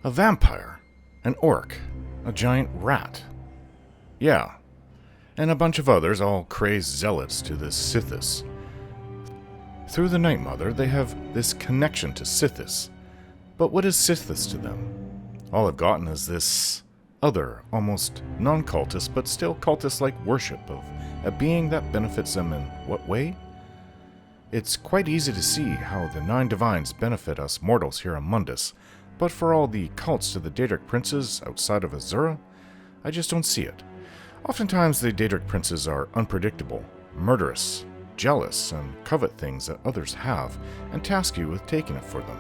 A vampire, an orc, a giant rat. Yeah, and a bunch of others, all crazed zealots to this Sithis. Through the Night Mother, they have this connection to Sithis. But what is Sithis to them? All I've gotten is this other, almost non-cultist, but still cultist-like worship of a being that benefits them in what way? It's quite easy to see how the 9 divines benefit us mortals here on Mundus, but for all the cults to the Daedric princes outside of Azura, I just don't see it. Oftentimes the Daedric princes are unpredictable, murderous, jealous, and covet things that others have, and task you with taking it for them.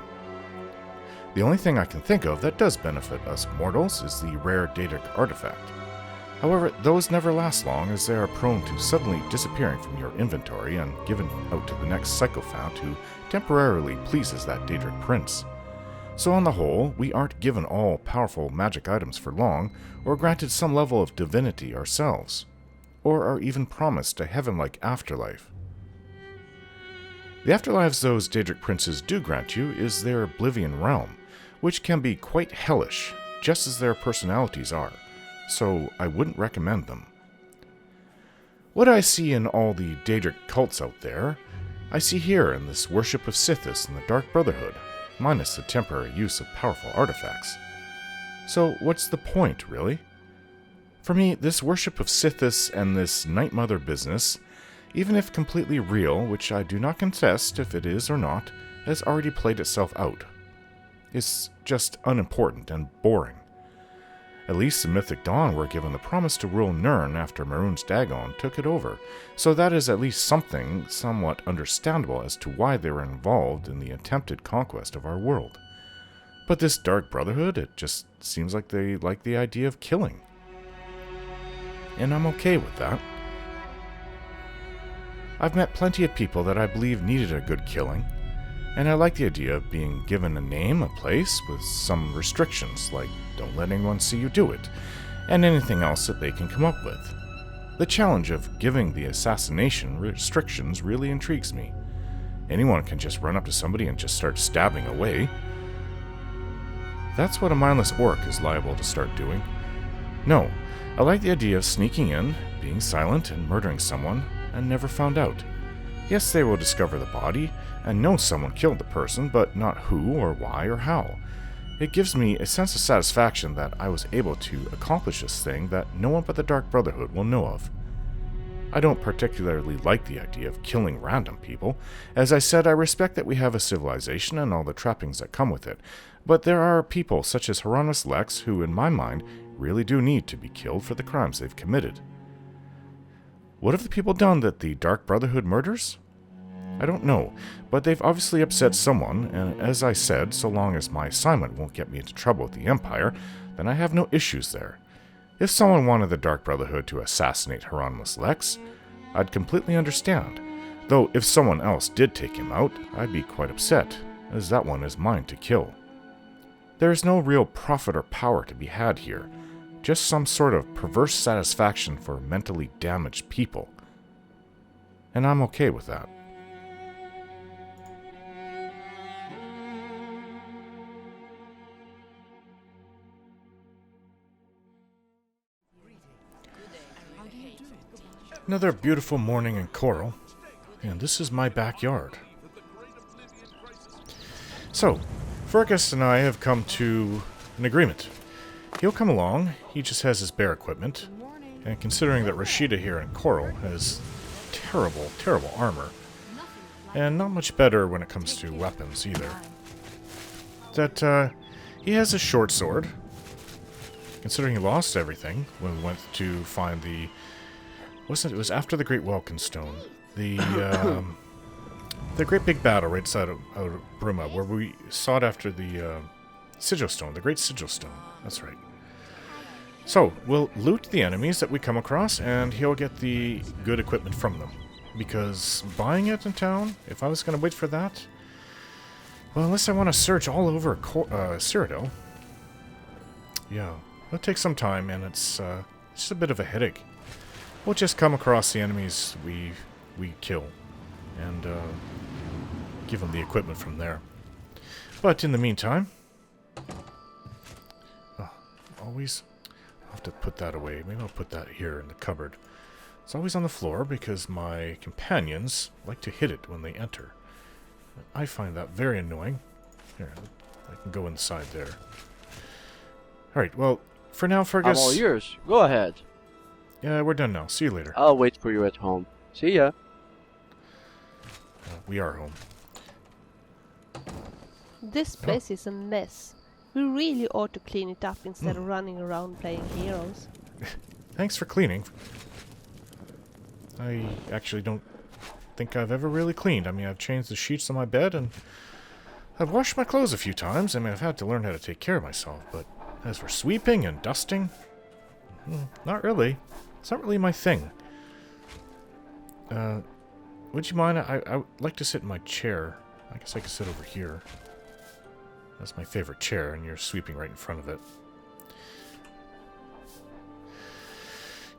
The only thing I can think of that does benefit us mortals is the rare Daedric artifact. However, those never last long, as they are prone to suddenly disappearing from your inventory and given out to the next sycophant who temporarily pleases that Daedric prince. So on the whole, we aren't given all powerful magic items for long, or granted some level of divinity ourselves, or are even promised a heaven-like afterlife. The afterlives those Daedric princes do grant you is their Oblivion realm, which can be quite hellish, just as their personalities are, so I wouldn't recommend them. What I see in all the Daedric cults out there, I see here in this worship of Sithis and the Dark Brotherhood, minus the temporary use of powerful artifacts. So what's the point, really? For me, this worship of Sithis and this Night Mother business, even if completely real, which I do not contest if it is or not, has already played itself out. It's just unimportant and boring. At least the Mythic Dawn were given the promise to rule Nirn after Maroon's Dagon took it over, so that is at least something somewhat understandable as to why they were involved in the attempted conquest of our world. But this Dark Brotherhood, it just seems like they like the idea of killing. And I'm okay with that. I've met plenty of people that I believe needed a good killing, and I like the idea of being given a name, a place, with some restrictions, like don't let anyone see you do it, and anything else that they can come up with. The challenge of giving the assassination restrictions really intrigues me. Anyone can just run up to somebody and just start stabbing away. That's what a mindless orc is liable to start doing. No, I like the idea of sneaking in, being silent, and murdering someone, and never found out. Yes, they will discover the body, and know someone killed the person, but not who or why or how. It gives me a sense of satisfaction that I was able to accomplish this thing that no one but the Dark Brotherhood will know of. I don't particularly like the idea of killing random people. As I said, I respect that we have a civilization and all the trappings that come with it, but there are people such as Hieronymus Lex who, in my mind, really do need to be killed for the crimes they've committed. What have the people done that the Dark Brotherhood murders? I don't know, but they've obviously upset someone, and as I said, so long as my assignment won't get me into trouble with the Empire, then I have no issues there. If someone wanted the Dark Brotherhood to assassinate Hieronymus Lex, I'd completely understand, though if someone else did take him out, I'd be quite upset, as that one is mine to kill. There is no real profit or power to be had here, just some sort of perverse satisfaction for mentally damaged people. And I'm okay with that. Another beautiful morning in Coral, and this is my backyard. So, Fergus and I have come to an agreement. He'll come along, he just has his bear equipment, and considering that Rashida here in Coral has terrible, terrible armor, and not much better when it comes to weapons either, that he has a short sword, considering he lost everything when we went to find the... It was after the Great Welkin Stone. The great big battle right outside of Bruma, where we sought after the Sigil Stone, the Great Sigil Stone. That's right. So, we'll loot the enemies that we come across, and he'll get the good equipment from them. Because buying it in town, if I was going to wait for that, well, unless I want to search all over Cyrodiil, yeah, it'll take some time, and it's just a bit of a headache. We'll just come across the enemies we kill, and give them the equipment from there. But in the meantime, always... I'll have to put that away. Maybe I'll put that here in the cupboard. It's always on the floor because my companions like to hit it when they enter. I find that very annoying. Here, I can go inside there. Alright, well, for now, Fergus... I'm all yours. Go ahead. Yeah, we're done now. See you later. I'll wait for you at home. See ya. We are home. This place is a mess. We really ought to clean it up instead of running around playing heroes. Thanks for cleaning. I actually don't think I've ever really cleaned. I mean, I've changed the sheets on my bed, and I've washed my clothes a few times. I mean, I've had to learn how to take care of myself, but as for sweeping and dusting, not really. It's not really my thing. Would you mind? I would like to sit in my chair. I guess I could sit over here. That's my favorite chair, and you're sweeping right in front of it.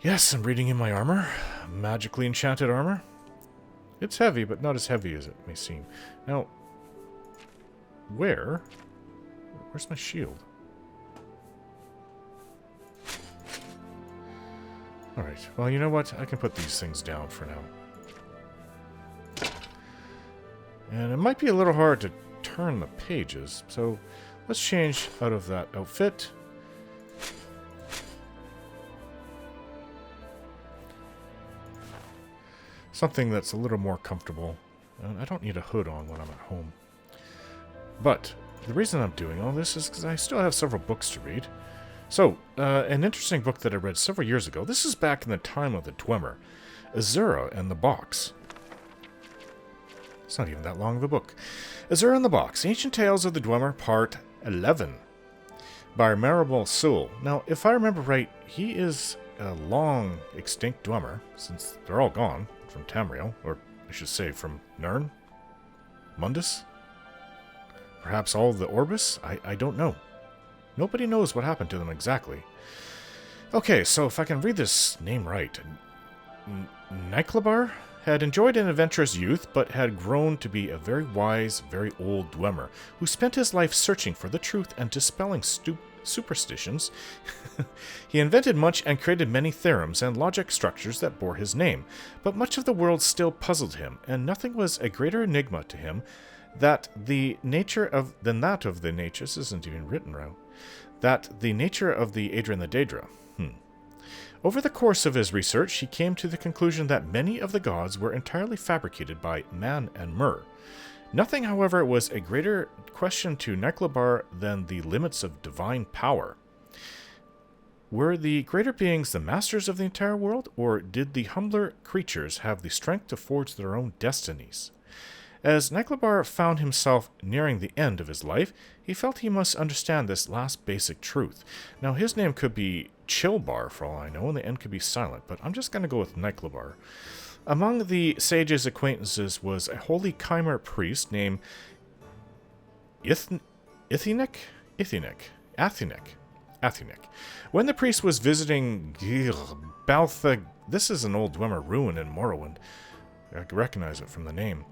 Yes, I'm reading in my armor. Magically enchanted armor. It's heavy, but not as heavy as it may seem. Now, where's my shield? Alright, well, you know what? I can put these things down for now. And it might be a little hard to turn the pages, so let's change out of that outfit. Something that's a little more comfortable. And I don't need a hood on when I'm at home. But the reason I'm doing all this is because I still have several books to read. So, an interesting book that I read several years ago. This is back in the time of the Dwemer. Azura and the Box. It's not even that long of a book. Azura and the Box. Ancient Tales of the Dwemer, Part 11. By Maribel Sewell. Now, if I remember right, he is a long extinct Dwemer, since they're all gone from Tamriel, or I should say from Nirn? Mundus? Perhaps all of the Orbis? I don't know. Nobody knows what happened to them exactly. Okay, so if I can read this name right. Nyclabar had enjoyed an adventurous youth, but had grown to be a very wise, very old Dwemer, who spent his life searching for the truth and dispelling superstitions. He invented much and created many theorems and logic structures that bore his name, but much of the world still puzzled him, and nothing was a greater enigma to him that the nature of the nature. This isn't even written right. That the nature of the Adrian the Daedra. Over the course of his research, he came to the conclusion that many of the gods were entirely fabricated by man and Mer. Nothing, however, was a greater question to Nyclabar than the limits of divine power. Were the greater beings the masters of the entire world, or did the humbler creatures have the strength to forge their own destinies? As Nyclabar found himself nearing the end of his life, he felt he must understand this last basic truth. Now, his name could be Chillbar, for all I know, and the end could be silent, but I'm just going to go with Nyclabar. Among the sage's acquaintances was a holy Chimera priest named Athinek. When the priest was visiting Balthag, this is an old Dwemer ruin in Morrowind. I recognize it from the name.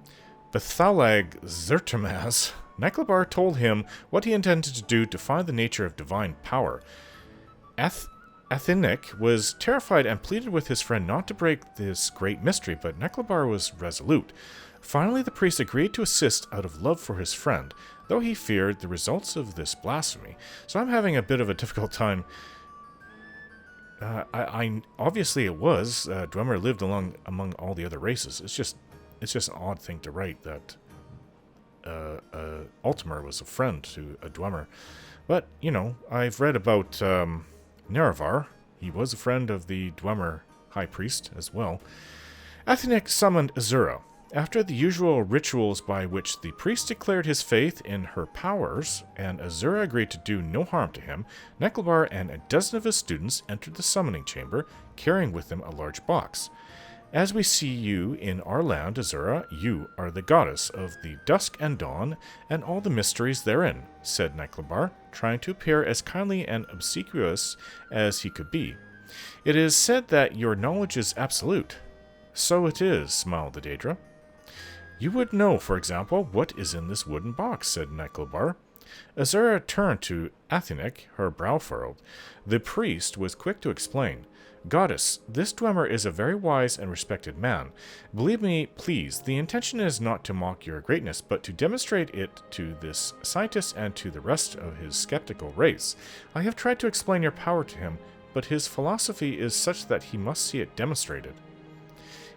Bethalag Zertamaz, Nyclabar told him what he intended to do to find the nature of divine power. Athinek was terrified and pleaded with his friend not to break this great mystery, but Nyclabar was resolute. Finally, the priest agreed to assist out of love for his friend, though he feared the results of this blasphemy. So I'm having a bit of a difficult time. Obviously it was. Dwemer lived among all the other races. It's just an odd thing to write that Ultimer was a friend to a Dwemer. But, you know, I've read about Nerevar. He was a friend of the Dwemer high priest as well. Athinek summoned Azura. After the usual rituals by which the priest declared his faith in her powers, and Azura agreed to do no harm to him, Nyclabar and a dozen of his students entered the summoning chamber, carrying with them a large box. As we see you in our land, Azura, you are the goddess of the dusk and dawn, and all the mysteries therein, said Nyclabar, trying to appear as kindly and obsequious as he could be. It is said that your knowledge is absolute. So it is, smiled the Daedra. You would know, for example, what is in this wooden box, said Nyclabar. Azura turned to Athenek, her brow furrowed. The priest was quick to explain. Goddess, this Dwemer is a very wise and respected man. Believe me, please, the intention is not to mock your greatness, but to demonstrate it to this scientist and to the rest of his skeptical race. I have tried to explain your power to him, but his philosophy is such that he must see it demonstrated.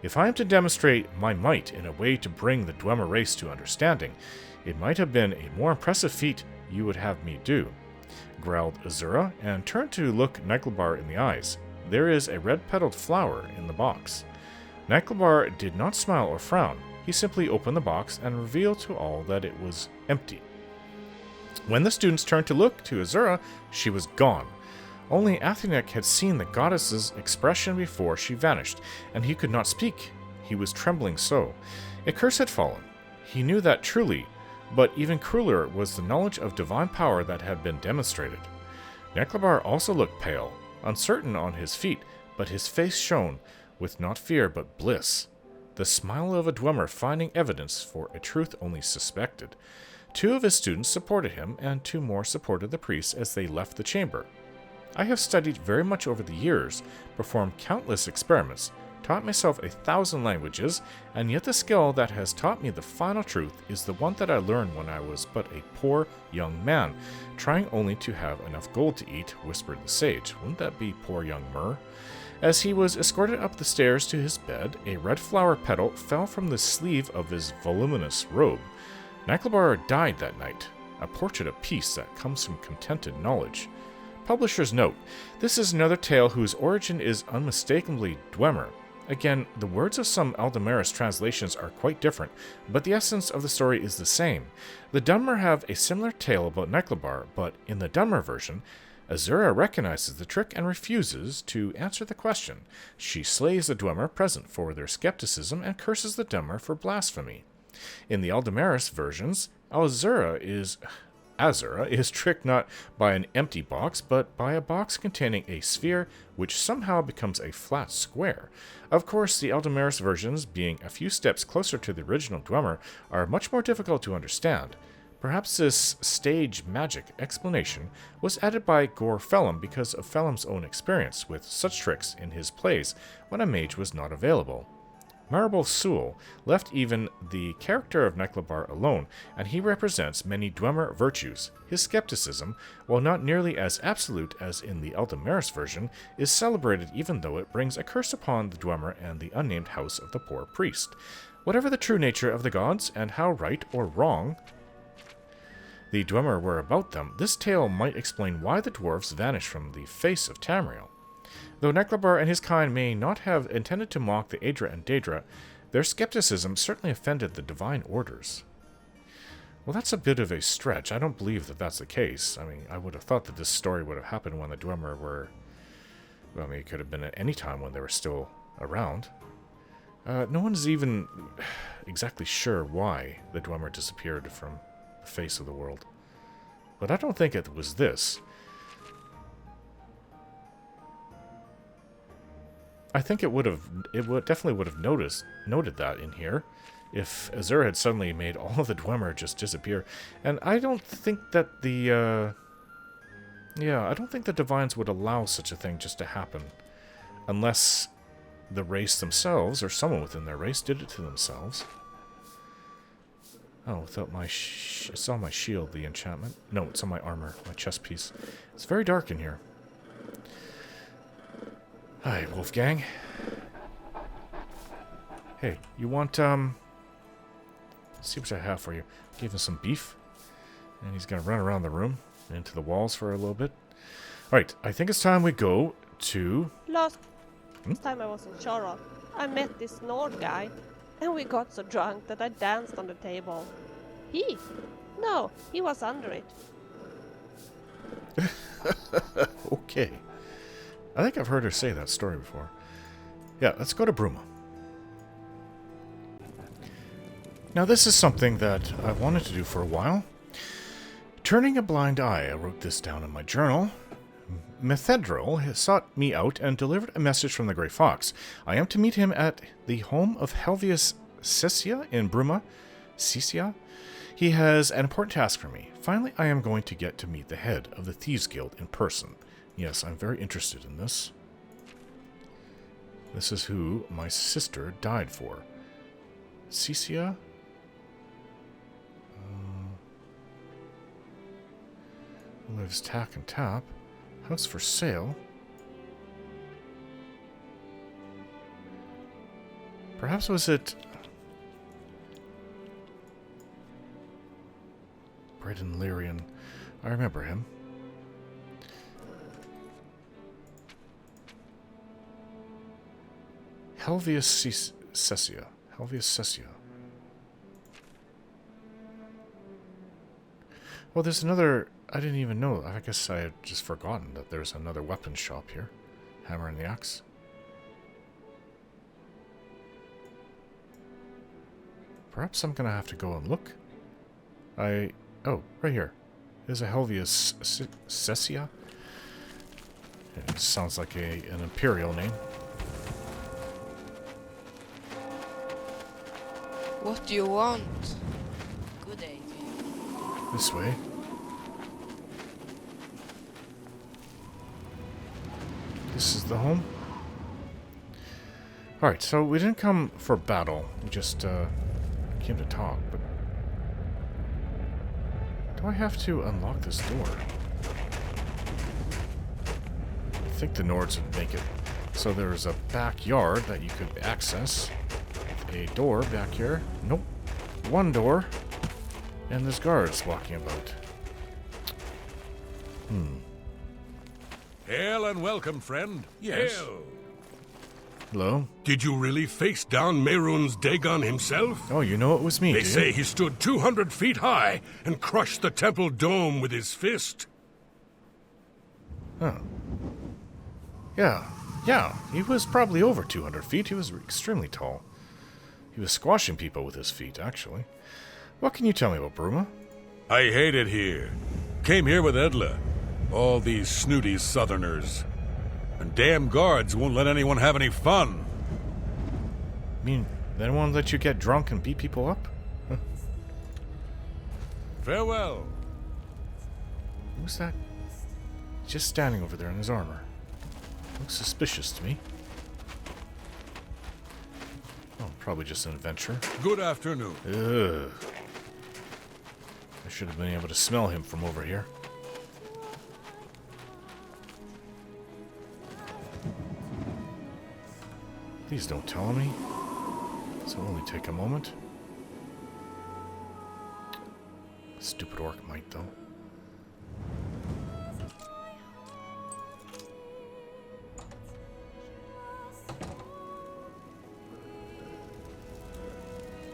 If I am to demonstrate my might in a way to bring the Dwemer race to understanding, it might have been a more impressive feat you would have me do, growled Azura, and turned to look Nyckelbar in the eyes. There is a red-petaled flower in the box. Nyckelbar did not smile or frown. He simply opened the box and revealed to all that it was empty. When the students turned to look to Azura, she was gone. Only Athenek had seen the goddess's expression before she vanished, and he could not speak. He was trembling so. A curse had fallen. He knew that truly, but even crueler was the knowledge of divine power that had been demonstrated. Nyckelbar also looked pale, uncertain on his feet, but his face shone with not fear but bliss, the smile of a Dwemer finding evidence for a truth only suspected. 2 of his students supported him, and 2 more supported the priest as they left the chamber. I have studied very much over the years, performed countless experiments, taught myself 1,000 languages, and yet the skill that has taught me the final truth is the one that I learned when I was but a poor young man, trying only to have enough gold to eat, whispered the sage. Wouldn't that be poor young Mur? As he was escorted up the stairs to his bed, a red flower petal fell from the sleeve of his voluminous robe. Nyckelbar died that night, a portrait of peace that comes from contented knowledge. Publisher's note: this is another tale whose origin is unmistakably Dwemer. Again, the words of some Aldemaris translations are quite different, but the essence of the story is the same. The Dunmer have a similar tale about Nyckelbar, but in the Dunmer version, Azura recognizes the trick and refuses to answer the question. She slays the Dwemer present for their skepticism and curses the Dunmer for blasphemy. In the Aldemaris versions, Azura is tricked not by an empty box, but by a box containing a sphere which somehow becomes a flat square. Of course, the Aldemaris versions, being a few steps closer to the original Dwemer, are much more difficult to understand. Perhaps this stage magic explanation was added by Gore Phelim because of Phelim's own experience with such tricks in his plays when a mage was not available. Maribel Sewell left even the character of Nyckelbar alone, and he represents many Dwemer virtues. His skepticism, while not nearly as absolute as in the Aldemaris version, is celebrated even though it brings a curse upon the Dwemer and the unnamed house of the poor priest. Whatever the true nature of the gods, and how right or wrong the Dwemer were about them, this tale might explain why the dwarves vanished from the face of Tamriel. Though Nyckelbar and his kind may not have intended to mock the Aedra and Daedra, their skepticism certainly offended the divine orders. Well, that's a bit of a stretch. I don't believe that that's the case. I mean, I would have thought that this story would have happened when the Dwemer were... Well, I mean, it could have been at any time when they were still around. No one's even exactly sure why the Dwemer disappeared from the face of the world. But I don't think it was this. I think definitely would have noted that in here if Azura had suddenly made all of the Dwemer just disappear. And I don't think that the I don't think the divines would allow such a thing just to happen unless the race themselves or someone within their race did it to themselves. Oh, without my it's on my shield, the enchantment. No, it's on my armor, my chest piece. It's very dark in here. Hi, Wolfgang. Hey, you want, let's see what I have for you. Give him some beef. And he's gonna run around the room, into the walls for a little bit. Alright, I think it's time we go to... Last time I was in Charlotte, I met this Nord guy, and we got so drunk that I danced on the table. No, he was under it. Okay. I think I've heard her say that story before. Yeah, let's go to Bruma. Now this is something that I've wanted to do for a while. Turning a blind eye, I wrote this down in my journal. Methedril has sought me out and delivered a message from the Grey Fox. I am to meet him at the home of Helvius Cessia in Bruma. Cessia? He has an important task for me. Finally, I am going to get to meet the head of the Thieves Guild in person. Yes, I'm very interested in this. This is who my sister died for. Cecia? Lives Tack and Tap. House for sale. Perhaps was it... Braden Lyrian. I remember him. Helvius Cecia. Helvius Cecia. Well, there's another... I didn't even know. I guess I had just forgotten that there's another weapon shop here. Hammer and the axe. Perhaps I'm gonna have to go and look. Oh, right here. There's a Helvius Cecia. It sounds like an imperial name. What do you want? Good day to you. This way. This is the home. Alright, so we didn't come for battle. We just came to talk, but... Do I have to unlock this door? I think the Nords would make it so there's a backyard that you could access. A door back here. Nope. One door. And there's guards walking about. Hail and welcome, friend. Yes. Hail. Hello? Did you really face down Mehrunes Dagon himself? Oh, you know it was me, They do you? say he stood 200 feet high and crushed the temple dome with his fist. Huh. Yeah, he was probably over 200 feet. He was extremely tall. He was squashing people with his feet, actually. What can you tell me about Bruma? I hate it here. Came here with Edla. All these snooty southerners. And damn guards won't let anyone have any fun. I mean, they won't let you get drunk and beat people up? Huh. Farewell. Who's that? Just standing over there in his armor. Looks suspicious to me. Oh, probably just an adventurer. Good afternoon. Ugh. I should have been able to smell him from over here. Please don't tell me. This will only take a moment. Stupid orc might, though.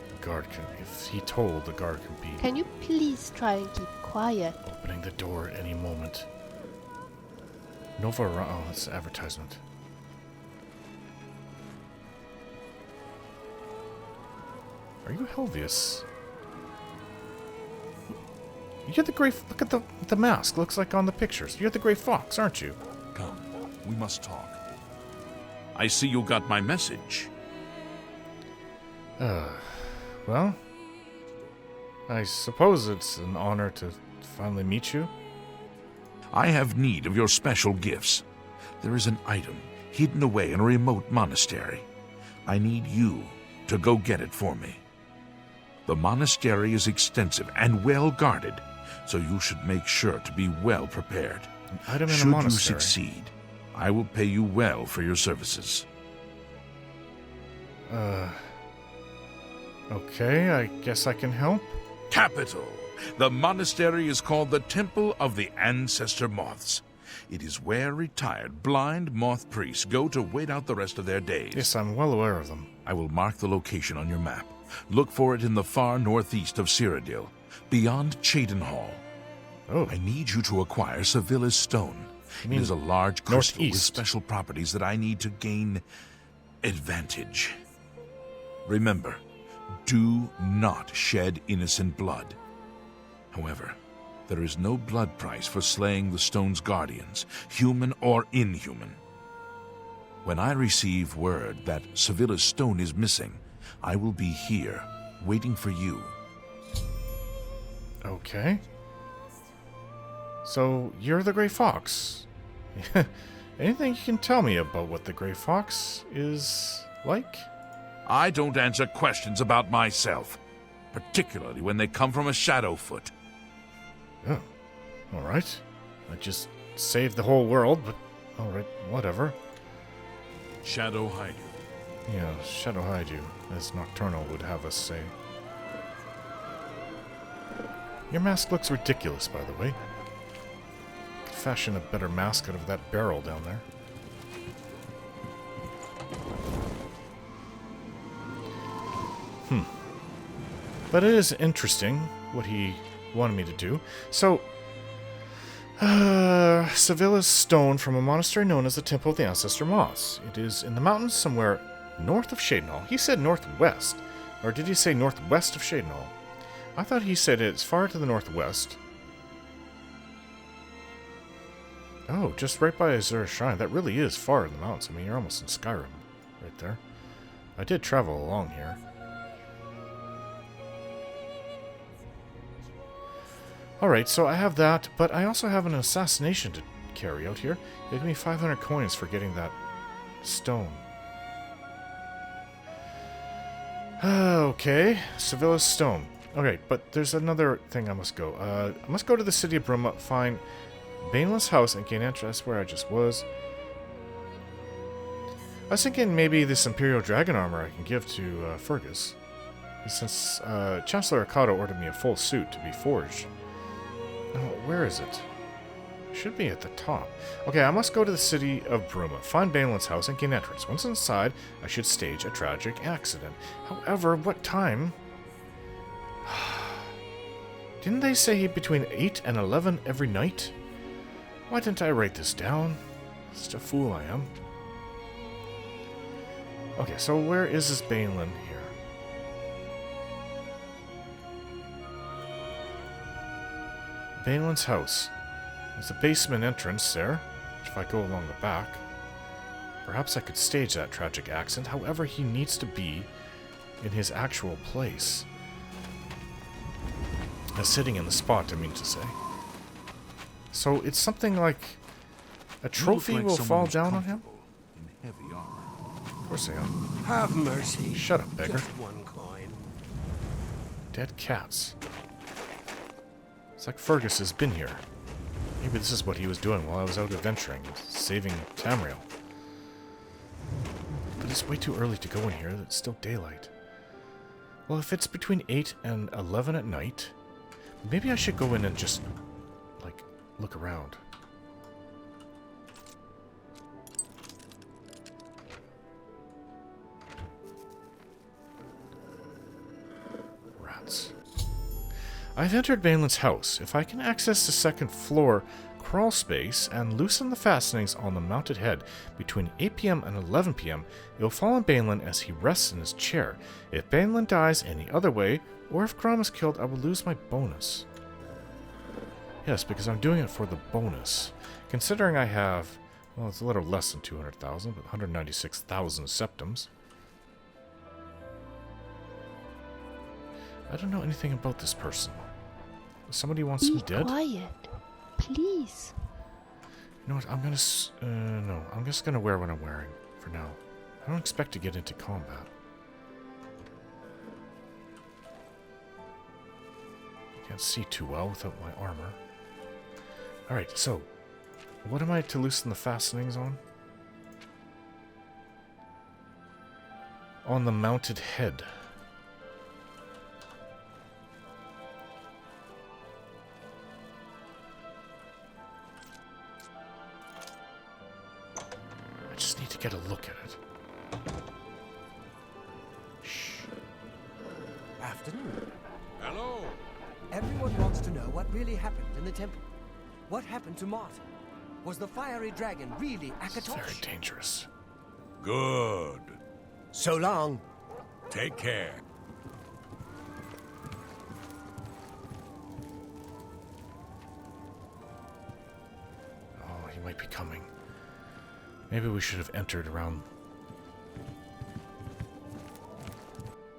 The guard can... If he told, the guard can be... Can you please try and keep quiet? Opening the door at any moment. Nova... Oh, that's the advertisement. Are you Helvius? You're the gray... Look at the mask. Looks like on the pictures. You're the gray fox, aren't you? Come, we must talk. I see you got my message. Well... I suppose it's an honor to finally meet you. I have need of your special gifts. There is an item hidden away in a remote monastery. I need you to go get it for me. The monastery is extensive and well guarded, so you should make sure to be well prepared. An item in Should a monastery. you succeed, I will pay you well for your services. Okay, I guess I can help. Capital! The monastery is called the Temple of the Ancestor Moths. It is where retired blind moth priests go to wait out the rest of their days. Yes, I'm well aware of them. I will mark the location on your map. Look for it in the far northeast of Cyrodiil, beyond Cheydinhall. Oh, I need you to acquire Sevilla's stone. You It mean is a large crystal with northeast? special properties that I need to gain advantage. Remember, do not shed innocent blood. However, there is no blood price for slaying the stone's guardians, human or inhuman. When I receive word that Sevilla's stone is missing, I will be here, waiting for you. Okay. So, you're the Grey Fox. Anything you can tell me about what the Grey Fox is like? I don't answer questions about myself, particularly when they come from a Shadowfoot. Oh, alright. I just saved the whole world, but alright, whatever. Shadow hide you. Yeah, shadow hide you, as Nocturnal would have us say. Your mask looks ridiculous, by the way. Could fashion a better mask out of that barrel down there. But it is interesting what he wanted me to do. So, Sevilla's stone from a monastery known as the Temple of the Ancestor Moth. It is in the mountains somewhere north of Shadenhall. He said northwest. Or did he say northwest of Shadenhall? I thought he said it's far to the northwest. Oh, just right by Azura's Shrine. That really is far in the mountains. I mean, you're almost in Skyrim right there. I did travel along here. Alright, so I have that, but I also have an assassination to carry out here. Give me 500 coins for getting that stone. Okay, Sevilla's stone. Okay, but there's another thing I must go. I must go to the city of Bruma, find Banelin's house, and gain entrance. That's where I just was. I was thinking maybe this Imperial Dragon armor I can give to Fergus. Since Chancellor Akado ordered me a full suit to be forged. Oh, where is it? Should be at the top. Okay, I must go to the city of Bruma, find Banelin's house, and gain entrance. Once inside, I should stage a tragic accident. However, what time? Didn't they say between 8 and 11 every night? Why didn't I write this down? Such a fool I am. Okay, so where is this Banelin here? Banelin's house. There's a basement entrance there, if I go along the back. Perhaps I could stage that tragic accident. However, he needs to be in his actual place. Sitting in the spot, I mean to say. So it's something like a trophy will fall down on him? In heavy armor. Of course they are. Have mercy. Shut up, beggar. Just one coin. Dead cats. It's like Fergus has been here. Maybe this is what he was doing while I was out adventuring, saving Tamriel. But it's way too early to go in here. It's still daylight. Well, if it's between 8 and 11 at night, maybe I should go in and just, like, look around. Rats. I've entered Banelin's house. If I can access the second floor crawl space and loosen the fastenings on the mounted head between 8 p.m. and 11 p.m., it will fall on Banelin as he rests in his chair. If Banelin dies any other way, or if Grom is killed, I will lose my bonus. Yes, because I'm doing it for the bonus. Considering I have, well, it's a little less than 200,000, but 196,000 septums. I don't know anything about this person. Somebody wants him dead? Be quiet, please. You know what, I'm gonna, no, I'm just gonna wear what I'm wearing, for now. I don't expect to get into combat. Can't see too well without my armor. Alright, so, what am I to loosen the fastenings on? On the mounted head. I just need to get a look at it. Shh. Afternoon. Hello? Everyone wants to know what really happened in the temple. What happened to Moth? Was the fiery dragon really This is very Akatosh? dangerous. Good. So long. Take care. Oh, he might be coming. Maybe we should have entered around.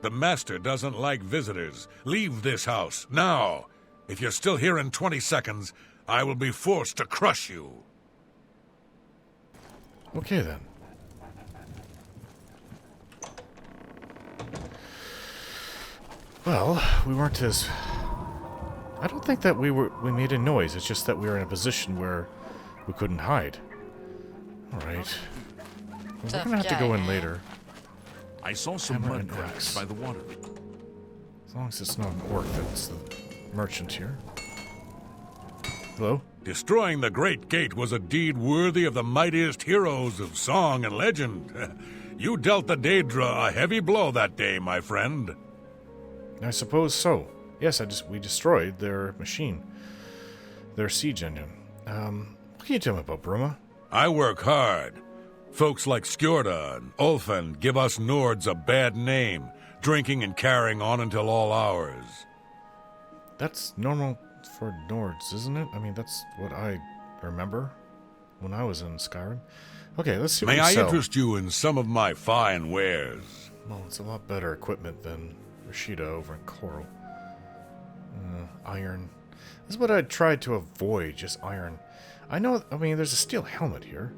The master doesn't like visitors. Leave this house, now. If you're still here in 20 seconds, I will be forced to crush you. Okay, then. Well, we weren't as... I don't think that we made a noise. It's just that we were in a position where we couldn't hide. Alright. Well, we're gonna have to go in later. I saw some Hammer mud and cracks axe. by the water. As long as it's not an orc that's the merchant here. Hello? Destroying the Great Gate was a deed worthy of the mightiest heroes of song and legend. You dealt the Daedra a heavy blow that day, my friend. I suppose so. Yes, we destroyed their machine. Their siege engine. What can you tell me about Bruma? I work hard. Folks like Skjorda and Ulfen give us Nords a bad name, drinking and carrying on until all hours. That's normal for Nords, isn't it? I mean, that's what I remember when I was in Skyrim. Okay, let's see what May we I sell. interest you in some of my fine wares? Well, it's a lot better equipment than Rashida over in Coral. Iron. This is what I tried to avoid, just iron. I mean, there's a steel helmet here.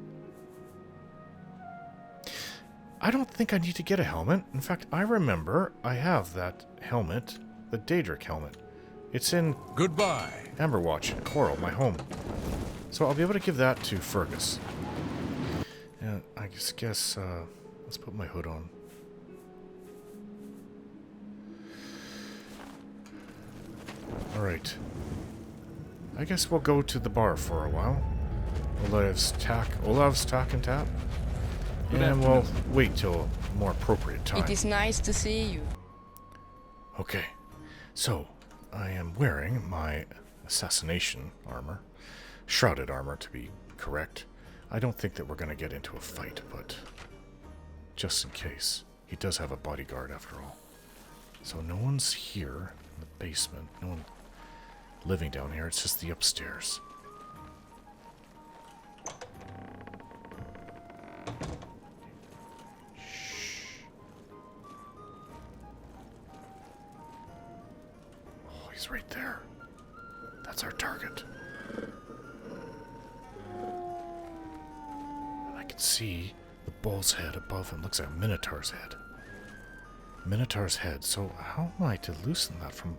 I don't think I need to get a helmet. In fact, I remember I have that helmet, the Daedric helmet. It's in Goodbye. Amberwatch in Coral, my home. So I'll be able to give that to Fergus. And I guess let's put my hood on. Alright. I guess we'll go to the bar for a while. Olav's Tack and Tap. And we'll wait till a more appropriate time. It is nice to see you. Okay. So, I am wearing my assassination armor. Shrouded armor, to be correct. I don't think that we're going to get into a fight, but just in case. He does have a bodyguard, after all. So no one's here in the basement. No one living down here. It's just the upstairs. Shh. Oh, he's right there. That's our target. And I can see the bull's head above him. Looks like a minotaur's head. Minotaur's head. So how am I to loosen that from...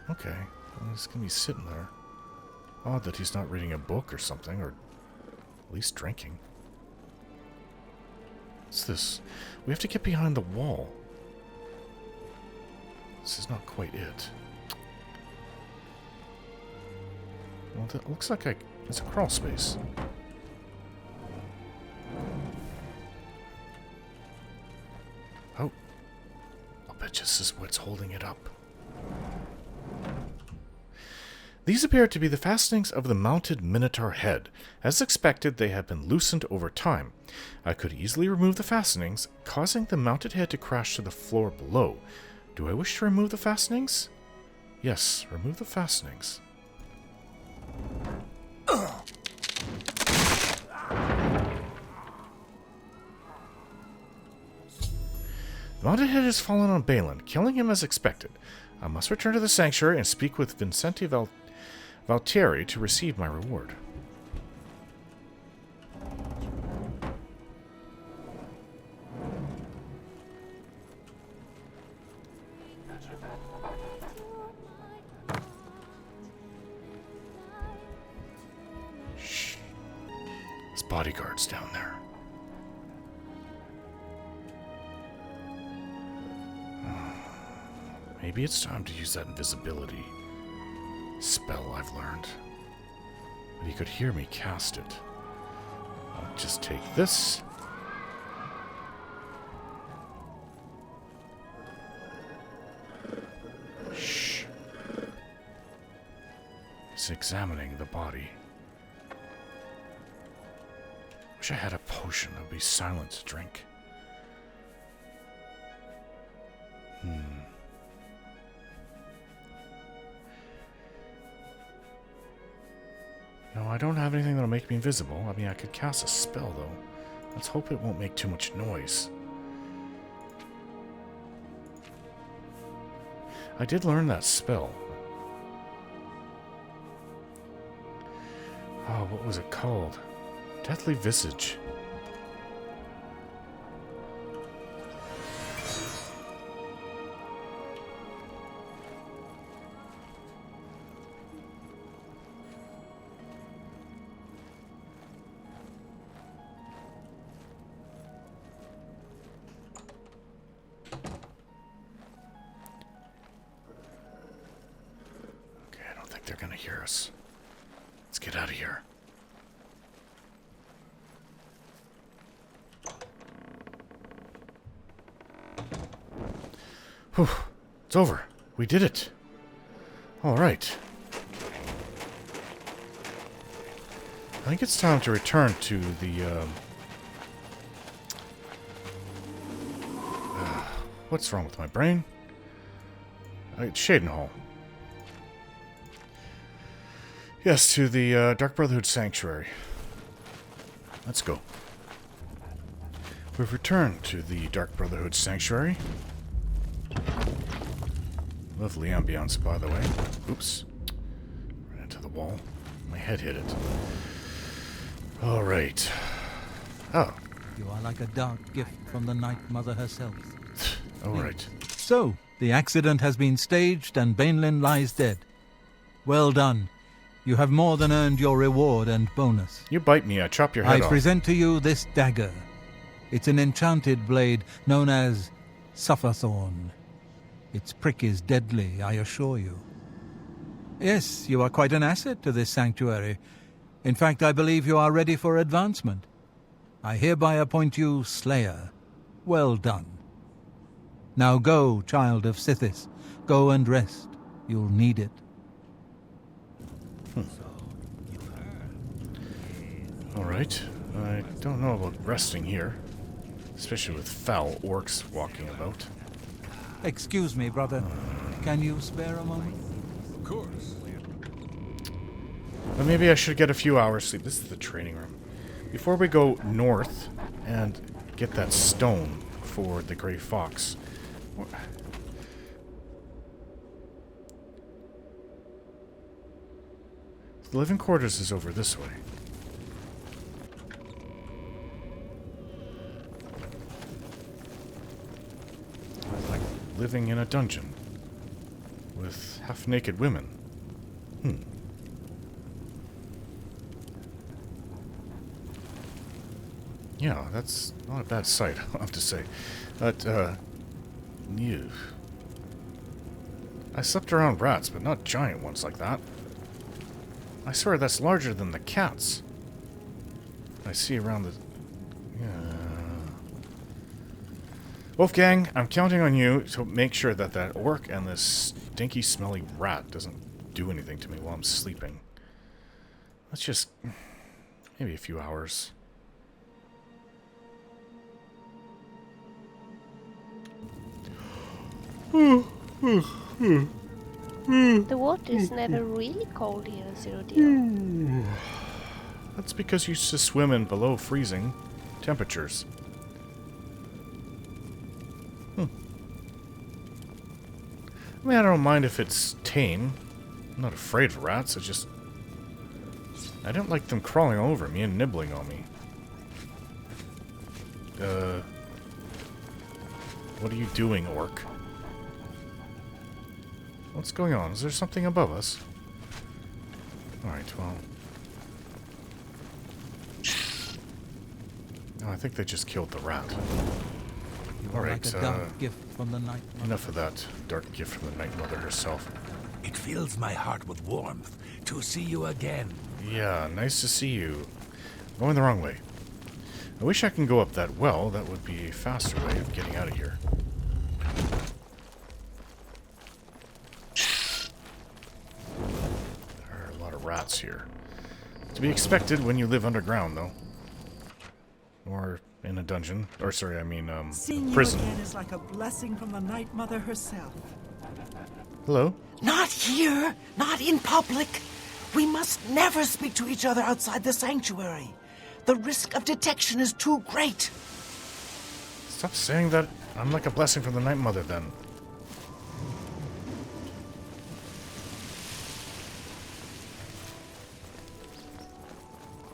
Okay. Well, he's going to be sitting there. Odd that he's not reading a book or something, or at least drinking. What's this? We have to get behind the wall. This is not quite it. Well, that looks like it's a crawl space. Oh. I'll bet this is what's holding it up. These appear to be the fastenings of the mounted Minotaur head. As expected, they have been loosened over time. I could easily remove the fastenings, causing the mounted head to crash to the floor below. Do I wish to remove the fastenings? Yes, remove the fastenings. The mounted head has fallen on Balin, killing him as expected. I must return to the sanctuary and speak with Vincenti Valtieri to receive my reward. Shh. His bodyguard's down there. Maybe it's time to use that invisibility spell I've learned. But he could hear me cast it. I'll just take this. Shh. He's examining the body. Wish I had a potion that would be silent to drink. No, I don't have anything that'll make me invisible. I mean, I could cast a spell, though. Let's hope it won't make too much noise. I did learn that spell. Oh, what was it called? Deathly Visage. They're gonna hear us. Let's get out of here. Whew. It's over. We did it. All right. I think it's time to return to the, what's wrong with my brain? Shadenhall. Yes, to the Dark Brotherhood Sanctuary. Let's go. We've returned to the Dark Brotherhood Sanctuary. Lovely ambiance, by the way. Oops. Ran into the wall. My head hit it. Alright. Oh. You are like a dark gift from the Night Mother herself. Alright. So, the accident has been staged and Bainlin lies dead. Well done. You have more than earned your reward and bonus. You bite me, I chop your head off. I present to you this dagger. It's an enchanted blade known as Sufferthorn. Its prick is deadly, I assure you. Yes, you are quite an asset to this sanctuary. In fact, I believe you are ready for advancement. I hereby appoint you Slayer. Well done. Now go, child of Sithis. Go and rest. You'll need it. Alright. I don't know about resting here. Especially with foul orcs walking about. Excuse me, brother. Can you spare a moment? Of course. Well, maybe I should get a few hours sleep. This is the training room. Before we go north and get that stone for the Grey Fox. The living quarters is over this way. I like living in a dungeon with half-naked women. Yeah, that's not a bad sight, I'll have to say. But, ew. I slept around rats, but not giant ones like that. I swear that's larger than the cats I see around the... Wolfgang, I'm counting on you to make sure that that orc and this stinky, smelly rat doesn't do anything to me while I'm sleeping. Let's just... maybe a few hours. The water is never really cold here, Zero Deal. That's because you used to swim in below freezing temperatures. I mean, I don't mind if it's tame. I'm not afraid of rats, I don't like them crawling all over me and nibbling on me. What are you doing, orc? What's going on? Is there something above us? Alright, well... No, I think they just killed the rat. Alright, like a dark gift from the Night Mother. Enough of that dark gift from the Night Mother herself. It fills my heart with warmth to see you again. Yeah, nice to see you. Going the wrong way. I wish I can go up that well. That would be a faster way of getting out of here. There are a lot of rats here. To be expected when you live underground, though. Or in a dungeon. Or, sorry, I mean, Seeing prison. you again is like a blessing from the Night Mother herself. Hello? Not here! Not in public! We must never speak to each other outside the sanctuary. The risk of detection is too great. Stop saying that. I'm like a blessing from the Night Mother, then.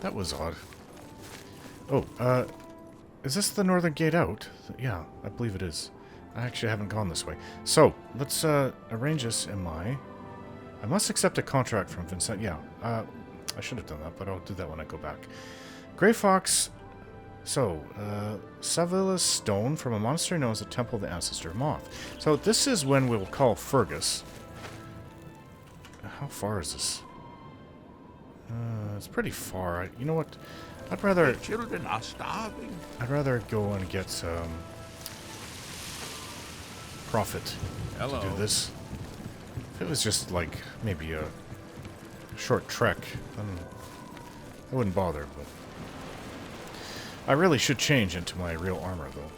That was odd. Oh, is this the northern gate out? Yeah, I believe it is. I actually haven't gone this way. So, let's arrange this in my... I must accept a contract from Vincent. Yeah, I should have done that, but I'll do that when I go back. Grey Fox... So, Sewell stone from a monastery known as the Temple of the Ancestor Moth. So, this is when we'll call Fergus. How far is this? It's pretty far. You know what? I'd rather... The children are starving. I'd rather go and get Prophet to do this. If it was just like maybe a short trek, then I wouldn't bother, but I really should change into my real armor though.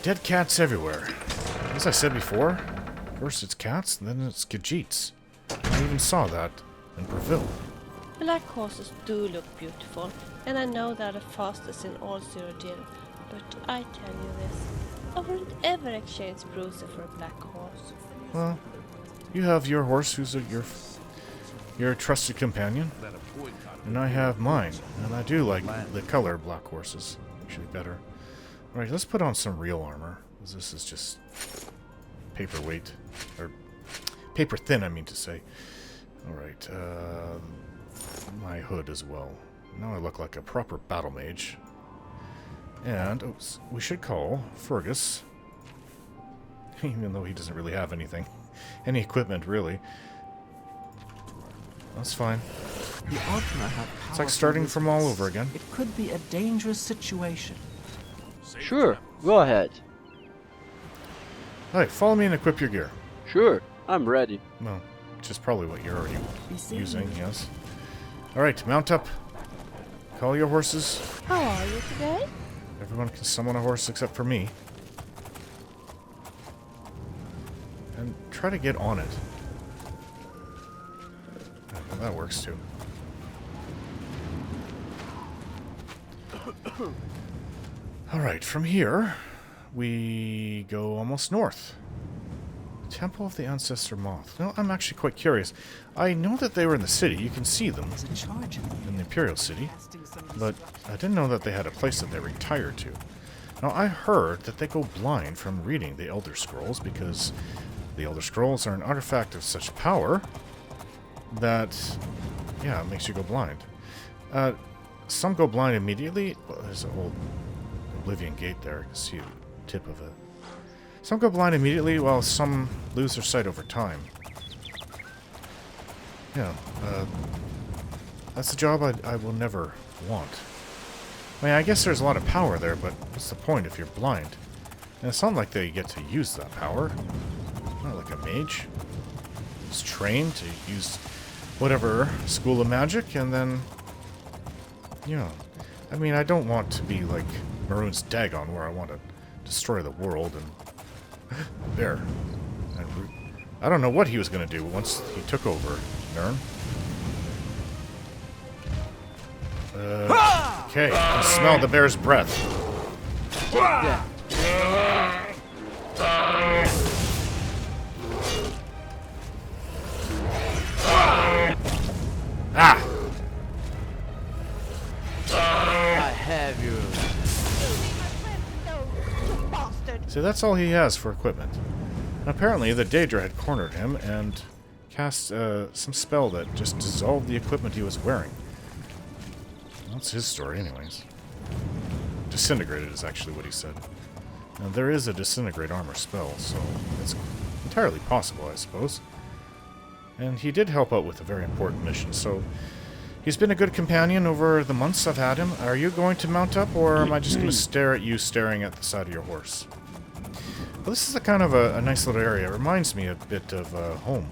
Dead cats everywhere. As I said before, first it's cats, and then it's Khajiits. I even saw that in Breville. Black horses do look beautiful, and I know they're the fastest in all Cyrodiil, but I tell you this, I wouldn't ever exchange Bruiser for a black horse. Well, you have your horse who's your trusted companion, and I have mine, and I do like the color black horses, actually better. Alright, let's put on some real armor, because this is just paperweight, or paper thin I mean to say. Alright, my hood as well. Now I look like a proper battle mage. And, oops, we should call Fergus. Even though he doesn't really have anything. Any equipment, really. That's fine. The Ultima have It's like starting from all over again. It could be a dangerous situation. Sure, go ahead. Alright, follow me and equip your gear. Sure, I'm ready. Well, which is probably what you're already using, yes. Alright, mount up. Call your horses. How are you today? Everyone can summon a horse except for me. And try to get on it. Oh, well, that works too. Alright, from here, we go almost north. Temple of the Ancestor Moth. No, I'm actually quite curious. I know that they were in the city. You can see them in the Imperial City. But I didn't know that they had a place that they retired to. Now, I heard that they go blind from reading the Elder Scrolls because the Elder Scrolls are an artifact of such power that, yeah, it makes you go blind. Some go blind immediately. Well, there's an old Oblivion Gate there. You can see the tip of it. Some go blind immediately, while some lose their sight over time. Yeah, that's a job I will never want. I mean, I guess there's a lot of power there, but what's the point if you're blind? And it's not like they get to use that power. Not like a mage. He's trained to use whatever school of magic, and then, you know, I mean, I don't want to be like Maroon's Dagon, where I want to destroy the world and there. I don't know what he was going to do once he took over, Nern. Okay, I can smell the bear's breath. Ah! I have you. See, that's all he has for equipment. And apparently, the Daedra had cornered him and cast some spell that just dissolved the equipment he was wearing. That's his story, anyways. Disintegrated is actually what he said. Now, there is a disintegrate armor spell, so it's entirely possible, I suppose. And he did help out with a very important mission, so he's been a good companion over the months I've had him. Are you going to mount up, or am I just going to stare at you staring at the side of your horse? Well, this is a kind of a nice little area. It reminds me a bit of home.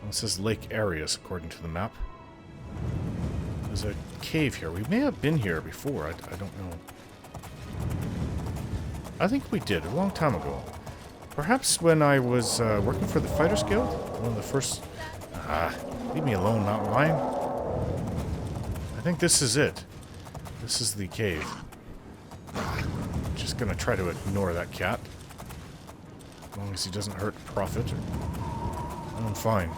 This is Lake Aries, according to the map. There's a cave here. We may have been here before. I don't know. I think we did, a long time ago. Perhaps when I was working for the Fighters Guild? One of the first... leave me alone, Mountain Lion. I think this is it. This is the cave. Just gonna try to ignore that cat. As long as he doesn't hurt Prophet. I'm fine.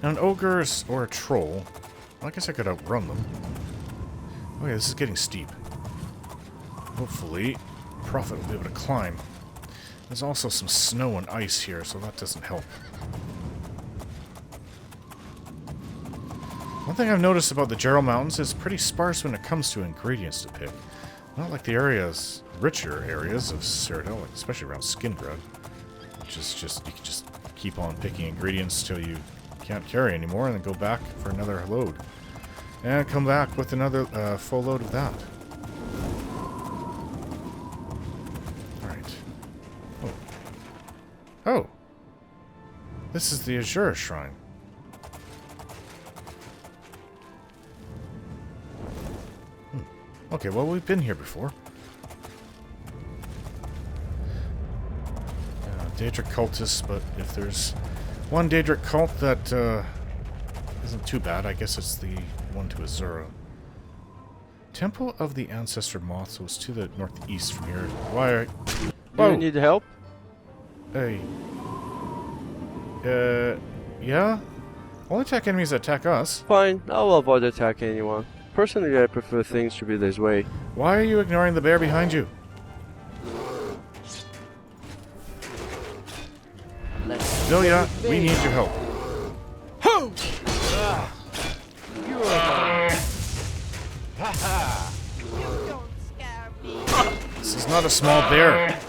Now an ogre or a troll, I guess I could outrun them. Oh yeah, this is getting steep. Hopefully, Prophet will be able to climb. There's also some snow and ice here, so that doesn't help. One thing I've noticed about the Gerald Mountains is pretty sparse when it comes to ingredients to pick. Not like the richer areas of Cyrodiil, especially around Skingrad. Which is just, you can just keep on picking ingredients till you can't carry anymore and then go back for another load. And come back with another full load of that. Alright. Oh. Oh! This is the Azure Shrine. Okay, well, we've been here before. Daedric cultists, but if there's one Daedric cult that isn't too bad, I guess it's the one to Azura. Temple of the Ancestor Moth, so it's to the northeast from here. Why are... Do you need help? Hey. Yeah? Only attack enemies that attack us. Fine, I'll avoid attacking anyone. Personally, I prefer things to be this way. Why are you ignoring the bear behind you? Vilya, we need your help. Ho! This is not a small bear.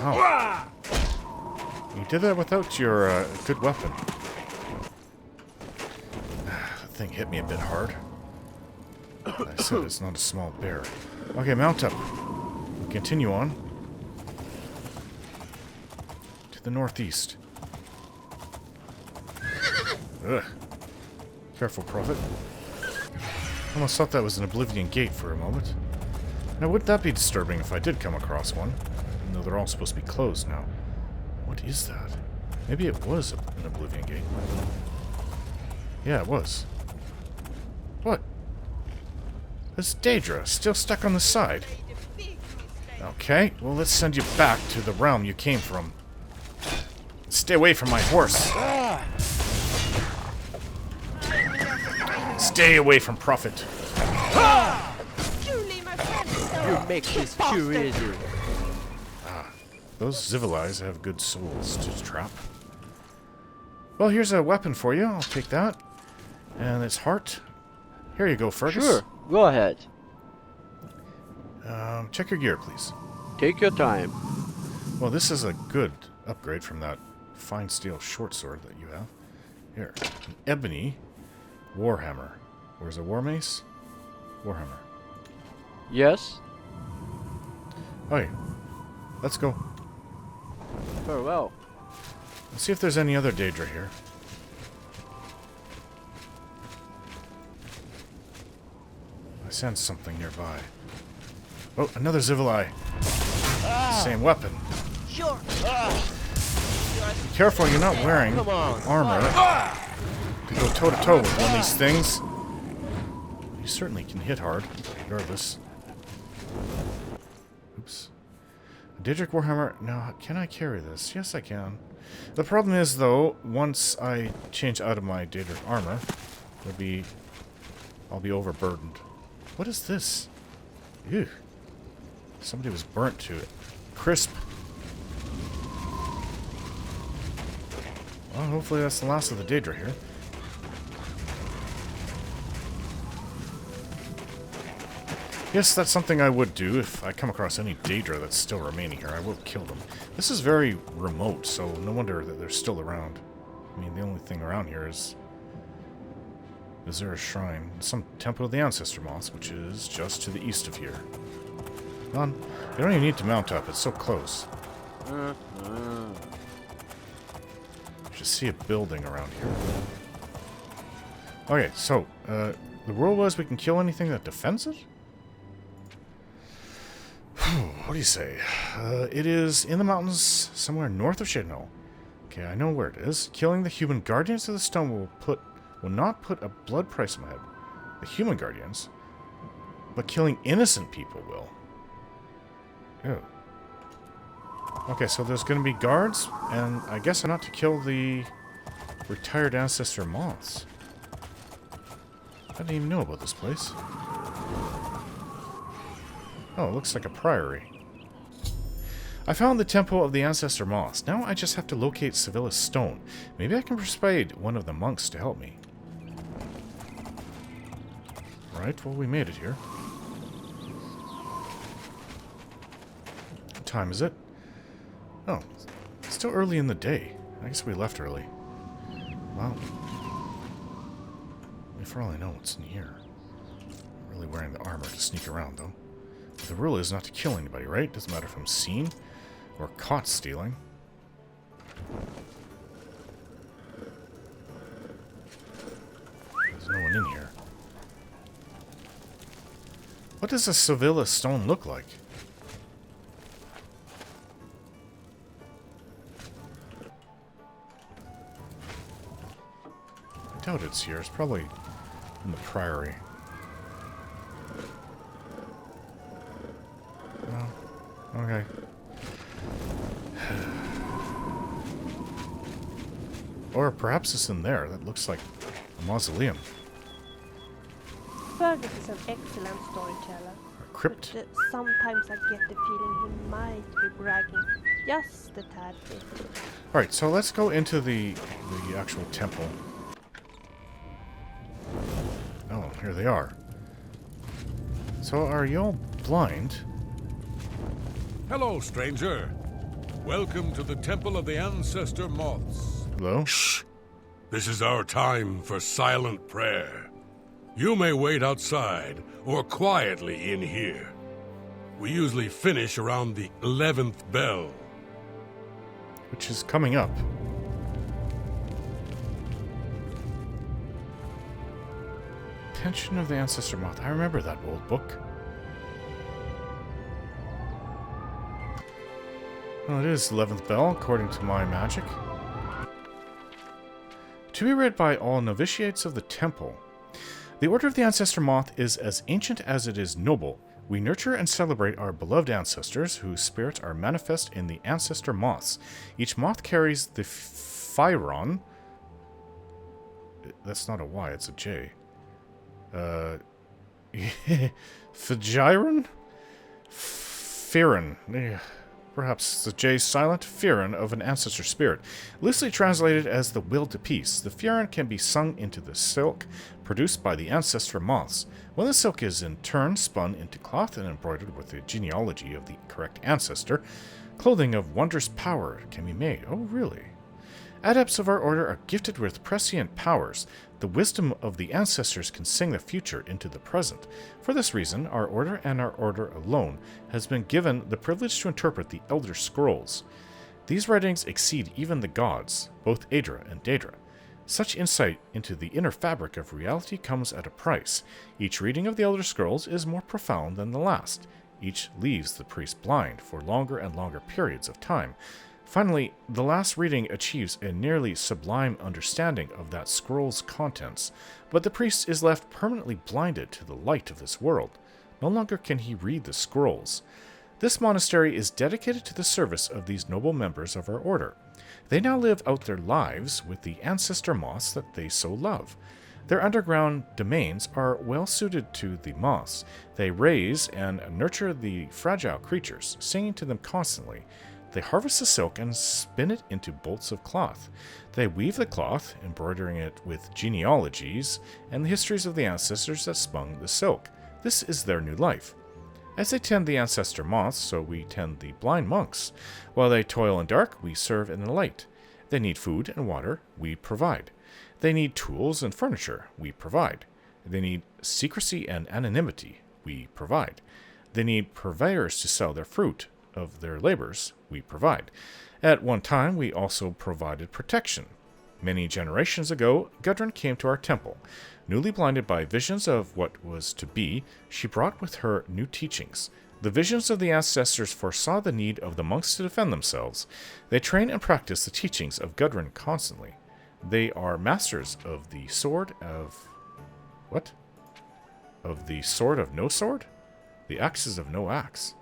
Wow. You did that without your good weapon. That thing hit me a bit hard. I said it's not a small bear. Okay, mount up. We'll continue on. To the northeast. Ugh. Careful, Prophet. Almost thought that was an Oblivion Gate for a moment. Now, wouldn't that be disturbing if I did come across one? Even though they're all supposed to be closed now. What is that? Maybe it was an Oblivion Gate. Yeah, it was. What? There's Daedra, still stuck on the side. Okay, well, let's send you back to the realm you came from. Stay away from my horse. Stay away from Prophet. You make this too easy. Those Zivilis have good souls to trap. Well, here's a weapon for you. I'll take that. And its heart. Here you go, Fergus. Sure, go ahead. Check your gear, please. Take your time. Well, this is a good upgrade from that fine steel short sword that you have. Here. An ebony warhammer. Where's a war mace? Warhammer. Yes? Okay. Let's go. Farewell. Let's see if there's any other Daedra here. I sense something nearby. Oh, another Zivili. Same weapon. Sure. Be careful, you're not wearing armor to go toe-to-toe with one of these things. You certainly can hit hard, regardless. Oops. A Daedric Warhammer. Now, can I carry this? Yes, I can. The problem is, though, once I change out of my Daedric armor, I'll be overburdened. What is this? Ew. Somebody was burnt to it. Crisp. Well, hopefully that's the last of the Daedra here. Yes, that's something I would do if I come across any Daedra that's still remaining here. I will kill them. This is very remote, so no wonder that they're still around. I mean, the only thing around here is there a shrine? Some Temple of the Ancestor Moth, which is just to the east of here. Come on. You don't even need to mount up. It's so close. You should see a building around here. Okay, so, the rule was we can kill anything that defends it? What do you say? It is in the mountains somewhere north of Shadnell. Okay, I know where it is. Killing the human guardians of the stone will not put a blood price on my head. The human guardians. But killing innocent people will. Ew. Okay, so there's going to be guards, and I guess I'm not to kill the retired Ancestor Moths. I didn't even know about this place. Oh, it looks like a priory. I found the Temple of the Ancestor Moths. Now I just have to locate Sevilla's stone. Maybe I can persuade one of the monks to help me. Right, well, we made it here. What time is it? Oh, it's still early in the day. I guess we left early. Wow. I mean, for all I know, it's in here. I'm really wearing the armor to sneak around, though. But the rule is not to kill anybody, right? Doesn't matter if I'm seen or caught stealing. There's no one in here. What does a Sevilla stone look like? I doubt it's here. It's probably in the priory. Oh, okay. Or perhaps it's in there. That looks like a mausoleum. Fergus is an excellent storyteller. A crypt? But sometimes I get the feeling he might be bragging just a tad bit. Alright, so let's go into the actual temple. Oh, here they are. So are y'all blind? Hello, stranger. Welcome to the Temple of the Ancestor Moths. Hello? Shh! This is our time for silent prayer. You may wait outside or quietly in here. We usually finish around the 11th bell. Which is coming up. Pension of the Ancestor Moth. I remember that old book. Well, it is 11th bell, according to my magic. To be read by all novitiates of the temple. The Order of the Ancestor Moth is as ancient as it is noble. We nurture and celebrate our beloved ancestors, whose spirits are manifest in the Ancestor Moths. Each moth carries the Phyron. That's not a Y, it's a J. Phyron? Phyron. Perhaps the J silent, Phyron of an ancestor spirit. Loosely translated as the will to peace, the Phyron can be sung into the silk produced by the Ancestor Moths. When the silk is in turn spun into cloth and embroidered with the genealogy of the correct ancestor, clothing of wondrous power can be made. Oh, really? Adepts of our order are gifted with prescient powers. The wisdom of the ancestors can sing the future into the present. For this reason, our order and our order alone has been given the privilege to interpret the Elder Scrolls. These writings exceed even the gods, both Aedra and Daedra. Such insight into the inner fabric of reality comes at a price. Each reading of the Elder Scrolls is more profound than the last. Each leaves the priest blind for longer and longer periods of time. Finally, the last reading achieves a nearly sublime understanding of that scroll's contents, but the priest is left permanently blinded to the light of this world. No longer can he read the scrolls. This monastery is dedicated to the service of these noble members of our order. They now live out their lives with the ancestor moths that they so love. Their underground domains are well suited to the moths. They raise and nurture the fragile creatures, singing to them constantly. They harvest the silk and spin it into bolts of cloth. They weave the cloth, embroidering it with genealogies and the histories of the ancestors that spun the silk. This is their new life. As they tend the ancestor moths, so we tend the blind monks. While they toil in dark, we serve in the light. They need food and water, we provide. They need tools and furniture, we provide. They need secrecy and anonymity, we provide. They need purveyors to sell their fruit of their labors, we provide. At one time, we also provided protection. Many generations ago, Gudrun came to our temple. Newly blinded by visions of what was to be, she brought with her new teachings. The visions of the ancestors foresaw the need of the monks to defend themselves. They train and practice the teachings of Gudrun constantly. They are masters of the sword of... What? Of the sword of no sword? The axes of no axe.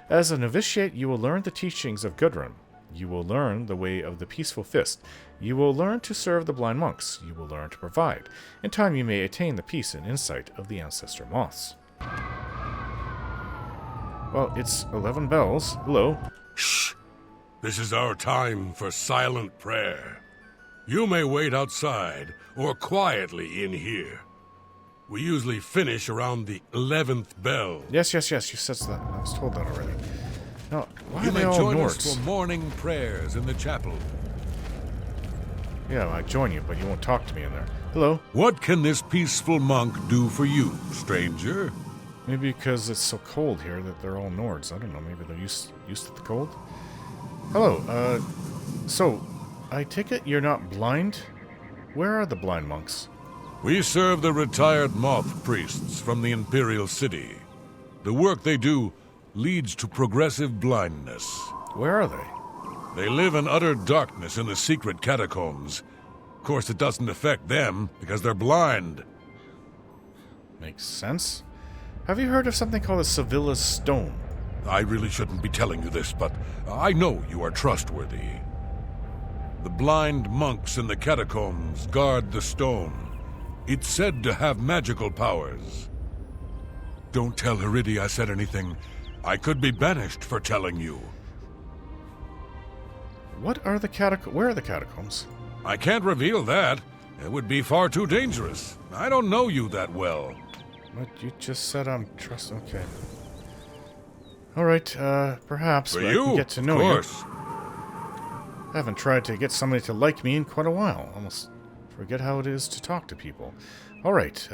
As a novitiate, you will learn the teachings of Gudrun. You will learn the way of the peaceful fist. You will learn to serve the blind monks. You will learn to provide. In time, you may attain the peace and insight of the Ancestor Moths. Well, it's 11 bells. Hello. Shh! This is our time for silent prayer. You may wait outside or quietly in here. We usually finish around the 11th bell. Yes. You said that. I was told that already. No, why you are may they all join Nords? us for morning prayers in the chapel. Yeah, I join you, but you won't talk to me in there. Hello. What can this peaceful monk do for you, stranger? Maybe because it's so cold here that they're all Nords. I don't know. Maybe they're used to the cold. Hello. So, I take it you're not blind? Where are the blind monks? We serve the retired Moth priests from the Imperial City. The work they do leads to progressive blindness. Where are they? They live in utter darkness in the secret catacombs. Of course, it doesn't affect them because they're blind. Makes sense. Have you heard of something called a Sevilla's Stone? I really shouldn't be telling you this, but I know you are trustworthy. The blind monks in the catacombs guard the stone. It's said to have magical powers. Don't tell Heridi I said anything. I could be banished for telling you. What are the catacombs? Where are the catacombs? I can't reveal that. It would be far too dangerous. I don't know you that well. What you just said I'm okay. Alright, perhaps For I you, can get to know of course. I haven't tried to get somebody to like me in quite a while. Almost forget how it is to talk to people. Alright,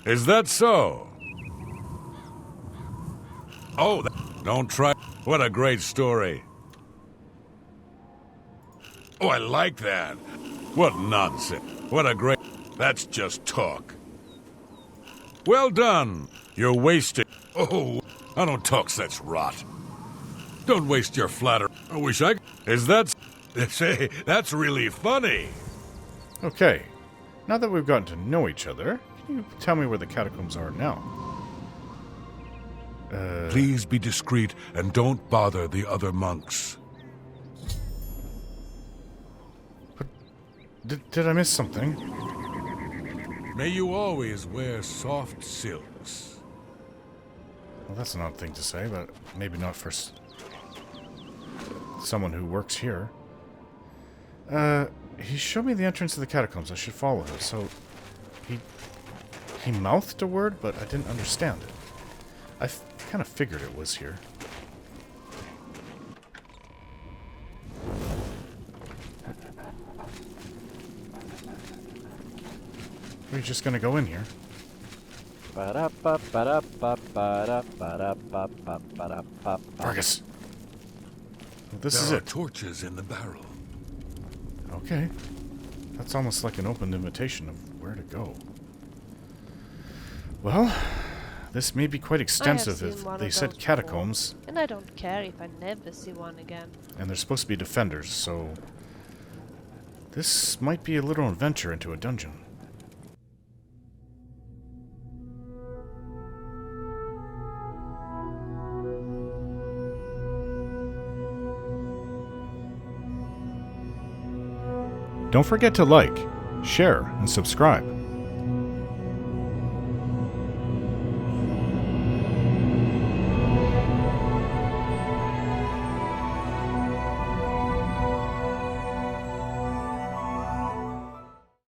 Is that so? Oh, don't try. What a great story. Oh, I like that. What nonsense. What a great... That's just talk. Well done. You're wasting... Oh, I don't talk such rot. Don't waste your flatter. I wish I... Is that... Say, that's really funny. Okay. Now that we've gotten to know each other, can you tell me where the catacombs are now? Please be discreet and don't bother the other monks. But did I miss something? May you always wear soft silks. Well, that's an odd thing to say, but maybe not for someone who works here. He showed me the entrance to the catacombs. I should follow him. So, he mouthed a word, but I didn't understand it. I kind of figured it was here. We're just gonna go in here. Vargas. This is There are it. torches in the barrel. Okay. That's almost like an open invitation of where to go. Well, this may be quite extensive if they said catacombs. Before, and I don't care if I never see one again. And they're supposed to be defenders, so... This might be a little adventure into a dungeon. Don't forget to like, share, and subscribe.